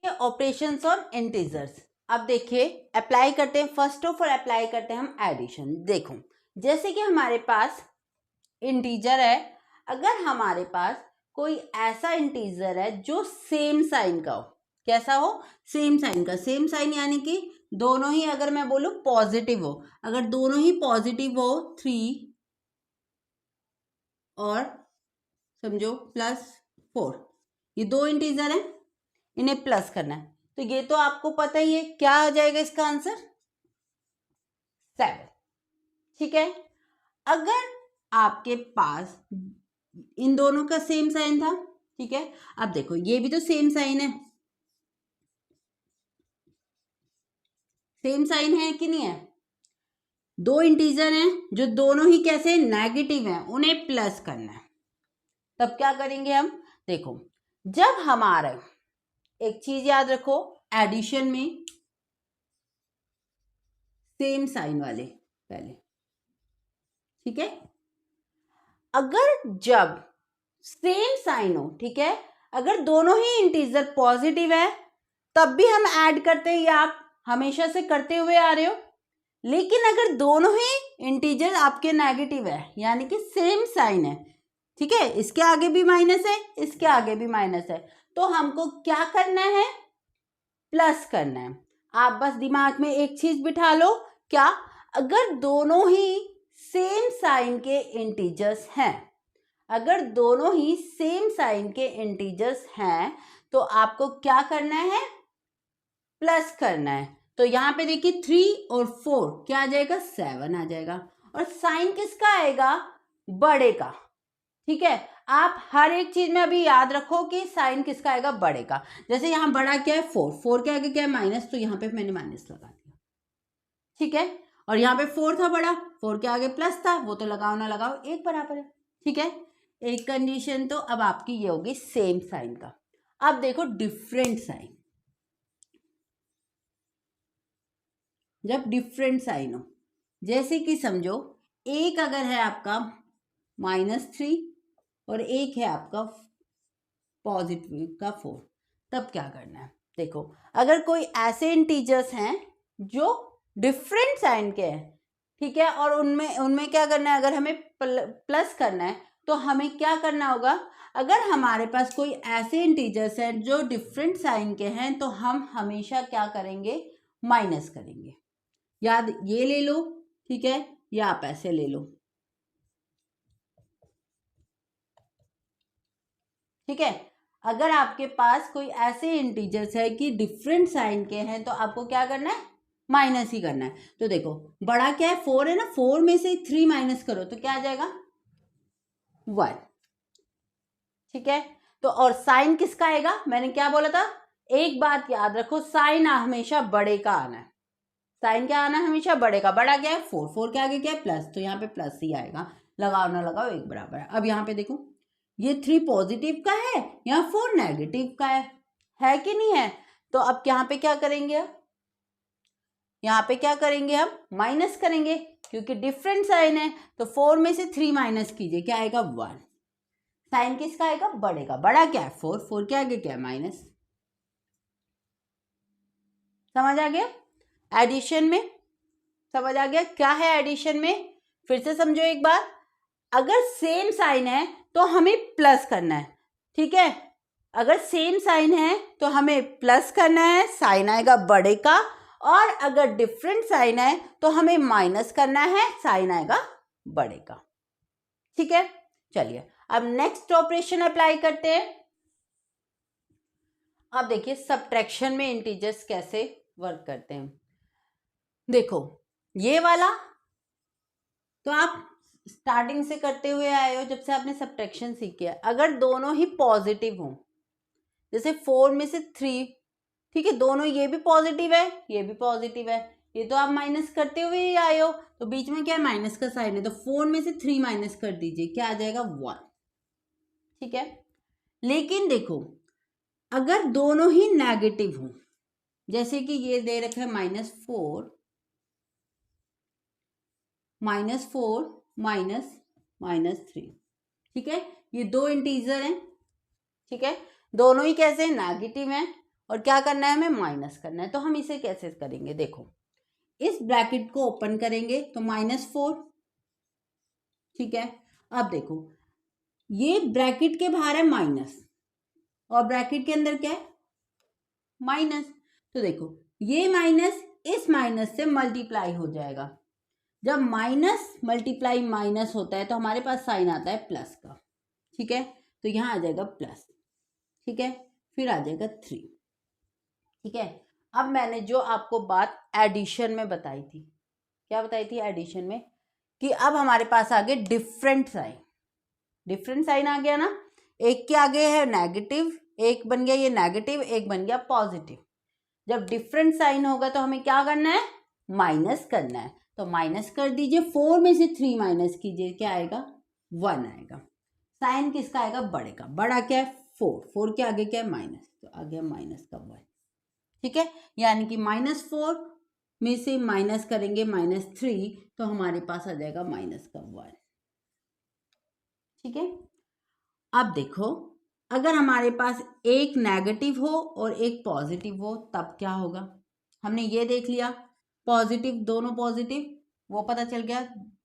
ये operations on integers. अब देखिए अप्लाई करते हैं, फर्स्ट ऑफ ऑल अप्लाई करते हैं हम एडिशन। देखो जैसे कि हमारे पास इंटीजर है, अगर हमारे पास कोई ऐसा इंटीजर है जो सेम साइन का हो, कैसा हो, सेम साइन का, सेम साइन यानी कि दोनों ही, अगर मैं बोलूं पॉजिटिव हो, अगर दोनों ही पॉजिटिव हो 3 और समझो +4, ये दो इंटीजर हैं, इन्हें प्लस करना है, तो ये तो आपको पता ही है क्या आ जाएगा इसका आंसर 7। ठीक है, अगर आपके पास इन दोनों का सेम साइन था, ठीक है, अब देखो ये भी तो सेम साइन है, सेम साइन है कि नहीं है, दो इंटीजर हैं जो दोनों ही कैसे नेगेटिव हैं, उन्हें प्लस करना है। तब क्या करेंगे हम, देखो जब हमारा, एक चीज याद रखो, एडिशन में सेम साइन वाले पहले, ठीक है, अगर जब सेम साइन हो, ठीक है, अगर दोनों ही इंटीजर पॉजिटिव है तब भी हम ऐड करते हैं, या आप हमेशा से करते हुए आ रहे हो, लेकिन अगर दोनों ही इंटीजर आपके नेगेटिव है यानी कि सेम साइन है, ठीक है, इसके आगे भी माइनस है, इसके आगे भी माइनस है, तो हमको क्या करना है, प्लस करना है। आप बस दिमाग में एक चीज बिठा लो, क्या, अगर दोनों ही सेम साइन के इंटीजर्स हैं, अगर दोनों ही सेम साइन के इंटीजर्स हैं तो आपको क्या करना है, प्लस करना है। तो यहाँ पे देखिए 3 और 4 क्या आ जाएगा, 7 आ जाएगा, और साइन किसका आएगा, बड़े का। ठीक है, आप हर एक चीज में अभी याद रखो कि साइन किसका आएगा, बड़े का। जैसे यहाँ बड़ा क्या है 4, 4 के आगे क्या है माइनस, तो यहाँ पे मैंने माइनस लगा दिया, ठीक है, और यहाँ पे 4 था बड़ा, 4 के आगे प्लस था, वो तो लगाओ ना लगाओ एक बराबर है, ठीक है। एक कंडीशन तो अब आपकी ये होगी सेम साइन का। अब देखो डिफरेंट साइन, जब डिफरेंट साइन हो, जैसे कि समझो एक अगर है आपका -3 और एक है आपका पॉजिटिव का 4, तब क्या करना है, देखो अगर कोई ऐसे इंटीजर्स हैं जो डिफरेंट साइन के हैं, ठीक है, और उनमें उनमें क्या करना है, अगर हमें प्लस करना है तो हमें क्या करना होगा, अगर हमारे पास कोई ऐसे इंटीजर्स हैं जो डिफरेंट साइन के हैं तो हम हमेशा क्या करेंगे, माइनस करेंगे। याद ये ले लो, ठीक है, या आप ऐसे ले लो, ठीक है, अगर आपके पास कोई ऐसे इंटीजर्स है कि डिफरेंट साइन के हैं तो आपको क्या करना है, माइनस ही करना है। तो देखो बड़ा क्या है 4 है ना, 4 में से 3 माइनस करो तो क्या आ जाएगा 1, ठीक है। तो और साइन किसका आएगा, मैंने क्या बोला था, एक बात याद रखो, साइन हमेशा बड़े का आना है, साइन क्या आना है, हमेशा बड़े का। बड़ा क्या है 4, 4 के आगे क्या है प्लस, तो यहाँ पे प्लस ही आएगा, लगाओ ना लगाओ एक बराबर है। अब यहाँ पे देखो ये 3 पॉजिटिव का है, यहाँ 4 नेगेटिव का है कि नहीं है, तो अब यहाँ पे क्या करेंगे, यहाँ पे क्या करेंगे, हम माइनस करेंगे, क्योंकि डिफरेंट साइन है, तो 4 में से 3 माइनस कीजिए, क्या आएगा 1, साइन किसका आएगा, बड़े का। बड़ा क्या है 4, 4 के आगे क्या है माइनस, समझ आ गया, एडिशन में समझ आ गया क्या है एडिशन में। फिर से समझो एक बार, अगर सेम साइन है तो हमें प्लस करना है, ठीक है, अगर सेम साइन है तो हमें प्लस करना है, साइन आएगा बड़े का, और अगर डिफरेंट साइन है तो हमें माइनस करना है, साइन आएगा बड़े का, ठीक है। चलिए अब नेक्स्ट ऑपरेशन अप्लाई करते हैं। अब देखिए सब्ट्रैक्शन में इंटीजर्स कैसे वर्क करते हैं। देखो ये वाला तो आप स्टार्टिंग से करते हुए आए हो, जब से आपने सब्ट्रैक्शन सीखी है, अगर दोनों ही पॉजिटिव हो, जैसे 4 में से 3, ठीक है, दोनों ये भी पॉजिटिव है ये भी पॉजिटिव है, ये तो आप माइनस करते हुए ही आए हो, तो बीच में क्या है माइनस का साइन है, तो 4 में से 3 माइनस कर दीजिए, क्या आ जाएगा 1, ठीक है। लेकिन देखो अगर दोनों ही नेगेटिव हो, जैसे कि ये दे रखा है -4 -3, ठीक है, ये दो इंटीजर हैं, ठीक है, दोनों ही कैसे नेगेटिव हैं, और क्या करना है, हमें माइनस करना है। तो हम इसे कैसे करेंगे, देखो इस ब्रैकेट को ओपन करेंगे तो -4, ठीक है। अब देखो ये ब्रैकेट के बाहर है माइनस और ब्रैकेट के अंदर क्या है, माइनस। तो देखो ये माइनस इस माइनस से मल्टीप्लाई हो जाएगा। जब माइनस मल्टीप्लाई माइनस होता है तो हमारे पास साइन आता है प्लस का, ठीक है। तो यहाँ आ जाएगा प्लस, ठीक है, फिर आ जाएगा 3, ठीक है। अब मैंने जो आपको बात एडिशन में बताई थी, क्या बताई थी एडिशन में, कि अब हमारे पास आ गए डिफरेंट साइन। डिफरेंट साइन आ गया ना, एक के आगे है नेगेटिव, एक बन गया ये नेगेटिव, एक बन गया पॉजिटिव। जब डिफरेंट साइन होगा तो हमें क्या करना है, माइनस करना है। तो माइनस कर दीजिए, 4 में से 3 माइनस कीजिए, क्या आएगा, 1 आएगा। साइन किसका आएगा, बड़े का। बड़ा क्या है, 4 के आगे क्या है, माइनस, तो आ गया माइनस का 1, ठीक है। यानी कि -4 में से माइनस करेंगे -3 तो हमारे पास आ जाएगा माइनस का 1, ठीक है। अब देखो अगर हमारे पास एक नेगेटिव हो और एक पॉजिटिव हो तब क्या होगा, हमने ये देख लिया, पॉजिटिव, दोनों पॉजिटिव, वो पता चल गया।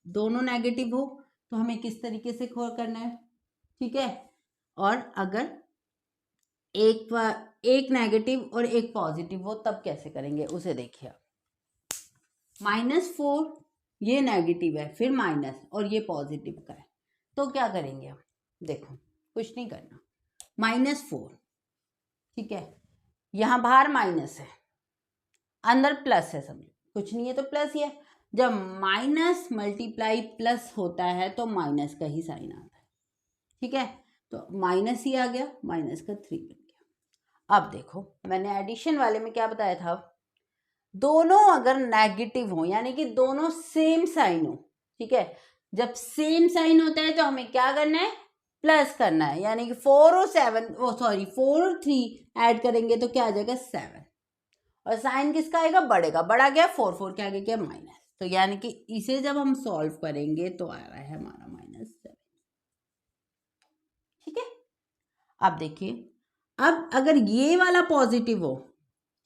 दोनों नेगेटिव हो तो हमें किस तरीके से करना है, ठीक है। और अगर एक नेगेटिव और एक पॉजिटिव हो तब कैसे करेंगे, उसे देखिए। -4 ये नेगेटिव है, फिर माइनस, और ये पॉजिटिव का है, तो क्या करेंगे हम, देखो कुछ नहीं करना, -4, ठीक है। यहां बाहर माइनस है, अंदर प्लस है, समझो कुछ नहीं है तो प्लस ही है। जब माइनस मल्टीप्लाई प्लस होता है तो माइनस का ही साइन आता है, ठीक है। तो माइनस ही आ गया, माइनस का 3 बन गया। अब देखो मैंने एडिशन वाले में क्या बताया था, दोनों अगर नेगेटिव हो यानी कि दोनों सेम साइन हो, ठीक है। जब सेम साइन होता है तो हमें क्या करना है, प्लस करना है। यानी कि 4 और 3 ऐड करेंगे तो क्या आ जाएगा, 7। और साइन किसका आएगा, बड़े का। बड़ा क्या, 4 के आगे क्या, माइनस। तो यानी कि इसे जब हम सॉल्व करेंगे तो आ रहा है हमारा -7, ठीक है। अब देखिए, अब अगर ये वाला पॉजिटिव हो,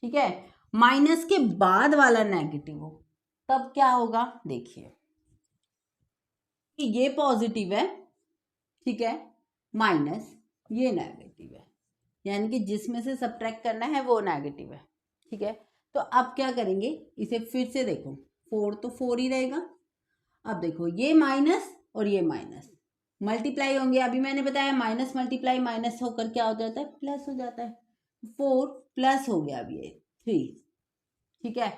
ठीक है, माइनस के बाद वाला नेगेटिव हो तब क्या होगा, देखिए कि ये पॉजिटिव है, ठीक है, माइनस ये नेगेटिव है, यानी कि जिसमें से सब्ट्रैक्ट करना है वो नेगेटिव है, ठीक है। तो अब क्या करेंगे, इसे फिर से देखो, 4 तो 4 ही रहेगा। अब देखो ये माइनस और ये माइनस मल्टीप्लाई होंगे, अभी मैंने बताया माइनस मल्टीप्लाई माइनस होकर क्या हो जाता है, प्लस हो जाता है। 4 प्लस हो गया, अब ये 3, ठीक है।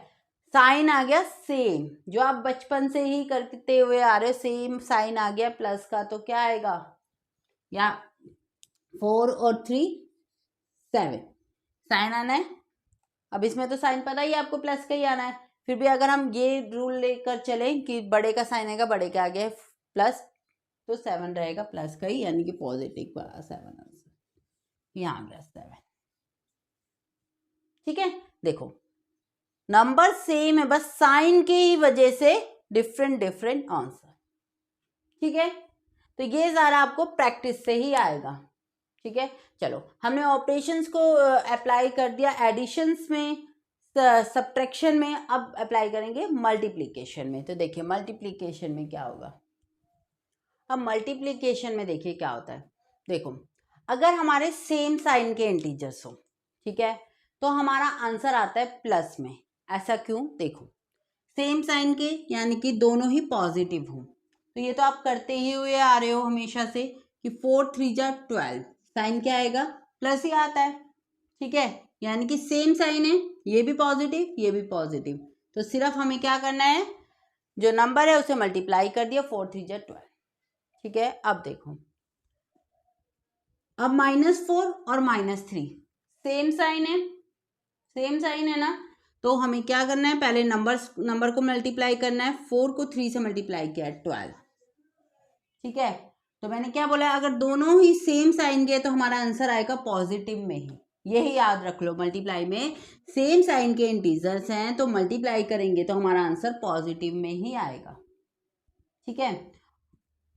साइन आ गया सेम, जो आप बचपन से ही करते हुए आ रहे हो, सेम साइन आ गया प्लस का, तो क्या आएगा, या 4 और 3 7 साइन आना है। अब इसमें तो साइन पता ही है आपको, प्लस का ही आना है। फिर भी अगर हम ये रूल लेकर चले कि बड़े का साइन आएगा, बड़े के आगे प्लस, तो 7 रहेगा प्लस का ही, यानी कि पॉजिटिव वाला 7 आंसर, यहाँ आ गया 7, ठीक है। देखो नंबर सेम है, बस साइन की ही वजह से डिफरेंट आंसर, ठीक है। तो ये सारा आपको प्रैक्टिस से ही आएगा, ठीक है। चलो हमने ऑपरेशंस को अप्लाई कर दिया एडिशंस में, सब्ट्रैक्शन में, अब अप्लाई करेंगे मल्टीप्लिकेशन में। तो देखिए मल्टीप्लिकेशन में क्या होगा, अब मल्टीप्लिकेशन में देखिए क्या होता है। देखो अगर हमारे सेम साइन के इंटीजर्स हो, ठीक है, तो हमारा आंसर आता है प्लस में। ऐसा क्यों, देखो सेम साइन के यानी कि दोनों ही पॉजिटिव हों, तो ये तो आप करते ही हुए आ रहे हो हमेशा से कि 4 3 जा 12, साइन क्या आएगा, प्लस ही आता है, ठीक है। यानी कि सेम साइन है, ये भी पॉजिटिव ये भी पॉजिटिव, तो सिर्फ हमें क्या करना है, जो नंबर है उसे मल्टीप्लाई कर दिया, 4 3 जा 12, ठीक है। अब देखो अब -4 और -3 सेम साइन है, सेम साइन है ना, तो हमें क्या करना है, पहले नंबर को मल्टीप्लाई करना है। 4 को 3 से मल्टीप्लाई किया है 12, ठीक है। तो मैंने क्या बोला, अगर दोनों ही सेम साइन के तो हमारा आंसर आएगा पॉजिटिव में ही, यही याद रख लो। मल्टीप्लाई में सेम साइन के इंटीजर्स हैं तो मल्टीप्लाई करेंगे तो हमारा आंसर पॉजिटिव में ही आएगा, ठीक है।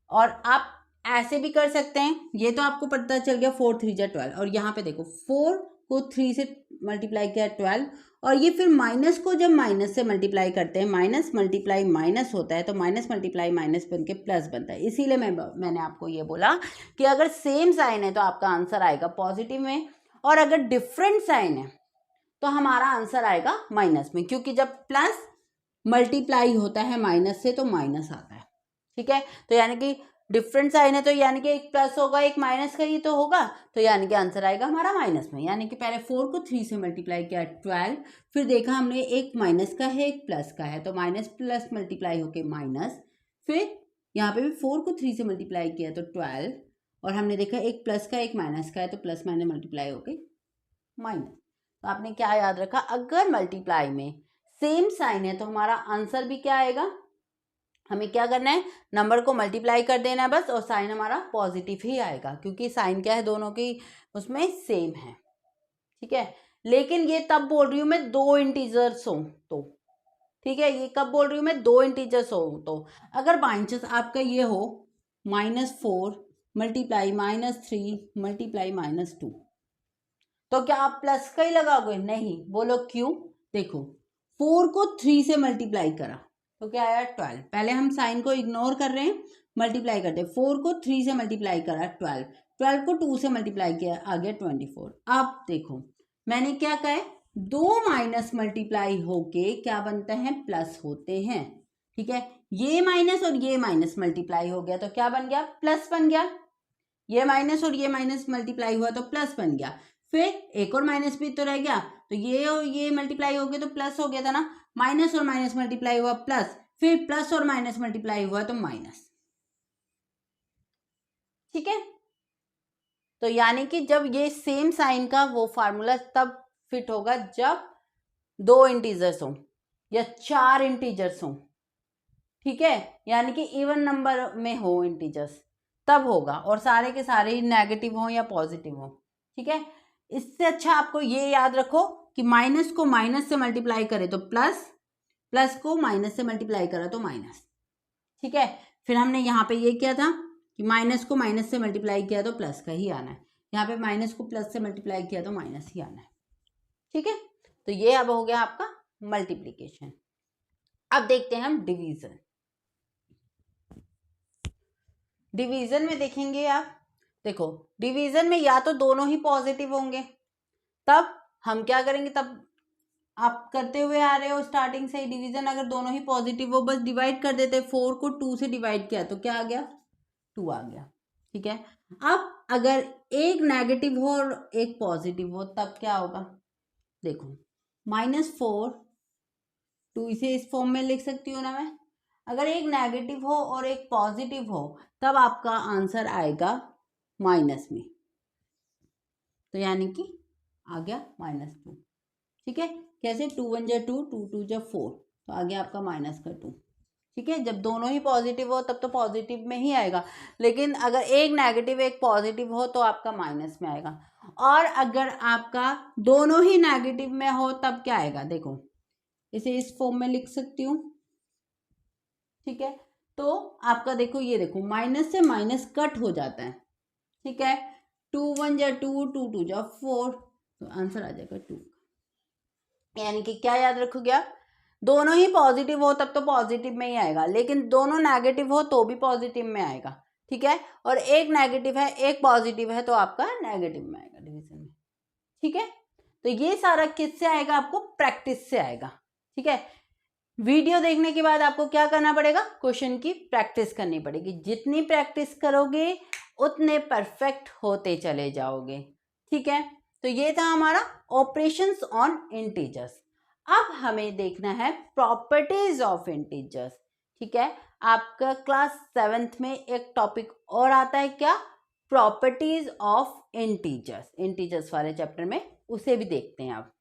और आप ऐसे भी कर सकते हैं, ये तो आपको पता चल गया 4 3 जा 12, और यहाँ पे देखो 4 को 3 से मल्टीप्लाई किया 12, और ये फिर माइनस को जब माइनस से मल्टीप्लाई करते हैं, माइनस मल्टीप्लाई माइनस होता है, तो माइनस मल्टीप्लाई माइनस बन के प्लस बनता है। इसीलिए मैंने आपको ये बोला कि अगर सेम साइन है तो आपका आंसर आएगा पॉजिटिव में, और अगर डिफरेंट साइन है तो हमारा आंसर आएगा माइनस में, क्योंकि जब प्लस मल्टीप्लाई होता है माइनस से तो माइनस आता है। ठीक है, तो यानी कि डिफरेंट साइन है तो यानी कि एक प्लस होगा एक माइनस का ही तो होगा, तो यानी कि आंसर आएगा हमारा माइनस में। यानी कि पहले 4 को 3 से मल्टीप्लाई किया 12, फिर देखा हमने एक माइनस का है एक प्लस का है, तो माइनस प्लस मल्टीप्लाई होके माइनस, फिर यहाँ पे भी 4 को 3 से मल्टीप्लाई किया तो 12, और हमने देखा एक प्लस का एक माइनस का है, तो प्लस माइनस मल्टीप्लाई होके माइनस। तो आपने क्या याद रखा, अगर मल्टीप्लाई में सेम साइन है तो हमारा आंसर भी क्या आएगा, हमें क्या करना है, नंबर को मल्टीप्लाई कर देना है बस, और साइन हमारा पॉजिटिव ही आएगा, क्योंकि साइन क्या है दोनों की उसमें सेम है। ठीक है, लेकिन ये तब बोल रही हूँ मैं 2 इंटीजर्स हो तो, ठीक है, ये कब बोल रही हूँ मैं 2 इंटीजर्स हो तो। अगर बाई चांस आपका ये हो -4 मल्टीप्लाई -3 मल्टीप्लाई -2, तो क्या आप प्लस का ही लगाओगे? नहीं, बोलो क्यों। देखो 4 को 3 से मल्टीप्लाई करा तो क्या आया 12, पहले हम साइन को इग्नोर कर रहे हैं, मल्टीप्लाई करते हैं, 4 को 3 से मल्टीप्लाई करा 12, 12 को 2 से मल्टीप्लाई किया आ गया 24। अब देखो मैंने क्या कहा है, 2 माइनस मल्टीप्लाई होके क्या बनते हैं, प्लस होते हैं। ठीक है, ये माइनस और ये माइनस मल्टीप्लाई हो गया तो क्या बन गया, प्लस बन गया। ये माइनस और ये माइनस मल्टीप्लाई हुआ तो प्लस बन गया, फिर एक और माइनस भी तो रह गया, तो ये और ये मल्टीप्लाई हो गया तो प्लस हो गया था ना, माइनस और माइनस मल्टीप्लाई हुआ प्लस, फिर प्लस और माइनस मल्टीप्लाई हुआ तो माइनस। ठीक है, तो यानी कि जब ये सेम साइन का वो फार्मूला तब फिट होगा जब 2 इंटीजर्स हो या 4 इंटीजर्स हो। ठीक है, यानी कि इवन नंबर में हो इंटीजर्स तब होगा, और सारे के सारे ही नेगेटिव हो या पॉजिटिव हो। ठीक है, इससे अच्छा आपको ये याद रखो कि माइनस को माइनस से मल्टीप्लाई करे तो प्लस, प्लस को माइनस से मल्टीप्लाई करा तो माइनस। ठीक है, फिर हमने यहाँ पे ये किया था कि माइनस को माइनस से मल्टीप्लाई किया तो प्लस का ही आना है, यहाँ पे माइनस को प्लस से मल्टीप्लाई किया तो माइनस ही आना है। ठीक है, तो ये अब हो गया आपका मल्टीप्लीकेशन। अब देखते हैं हम डिवीजन। डिवीजन में देखेंगे आप, देखो डिवीजन में या तो दोनों ही पॉजिटिव होंगे, तब हम क्या करेंगे, तब आप करते हुए आ रहे हो स्टार्टिंग से ही डिवीजन, अगर दोनों ही पॉजिटिव हो बस डिवाइड कर देते, 4 को 2 से डिवाइड किया तो क्या आ गया, 2 आ गया। ठीक है, अब अगर एक नेगेटिव हो और एक पॉजिटिव हो तब क्या होगा, देखो -4, 2 इसे इस फॉर्म में लिख सकती हूँ ना मैं, अगर एक नेगेटिव हो और एक पॉजिटिव हो तब आपका आंसर आएगा माइनस में, तो यानी कि आ गया -2। ठीक है, कैसे, 2 1 जा 2, 2 2 जा 4, तो आ गया आपका -2। ठीक है, जब दोनों ही पॉजिटिव हो तब तो पॉजिटिव में ही आएगा, लेकिन अगर एक नेगेटिव एक पॉजिटिव हो तो आपका माइनस में आएगा, और अगर आपका दोनों ही नेगेटिव में हो तब क्या आएगा, देखो इसे इस फॉर्म में लिख सकती हूँ। ठीक है, तो आपका देखो ये देखो माइनस से माइनस कट हो जाता है। ठीक है, 2 1 जा 2, 2 2 जा 4, तो आंसर आ जाएगा 2। यानी कि क्या याद रखोगे आप, दोनों ही पॉजिटिव हो तब तो पॉजिटिव में ही आएगा, लेकिन दोनों नेगेटिव हो तो भी पॉजिटिव में आएगा। ठीक है, और एक नेगेटिव है एक पॉजिटिव है तो आपका नेगेटिव में आएगा डिवीजन में। ठीक है, तो ये सारा किससे आएगा, आपको प्रैक्टिस से आएगा। ठीक है, वीडियो देखने के बाद आपको क्या करना पड़ेगा, क्वेश्चन की प्रैक्टिस करनी पड़ेगी, जितनी प्रैक्टिस करोगे उतने परफेक्ट होते चले जाओगे। ठीक है, तो ये था हमारा ऑपरेशंस ऑन इंटीजर्स। अब हमें देखना है प्रॉपर्टीज ऑफ इंटीजर्स। ठीक है, आपका क्लास 7th में एक टॉपिक और आता है, क्या, प्रॉपर्टीज ऑफ इंटीजर्स, इंटीजर्स वाले चैप्टर में, उसे भी देखते हैं आप।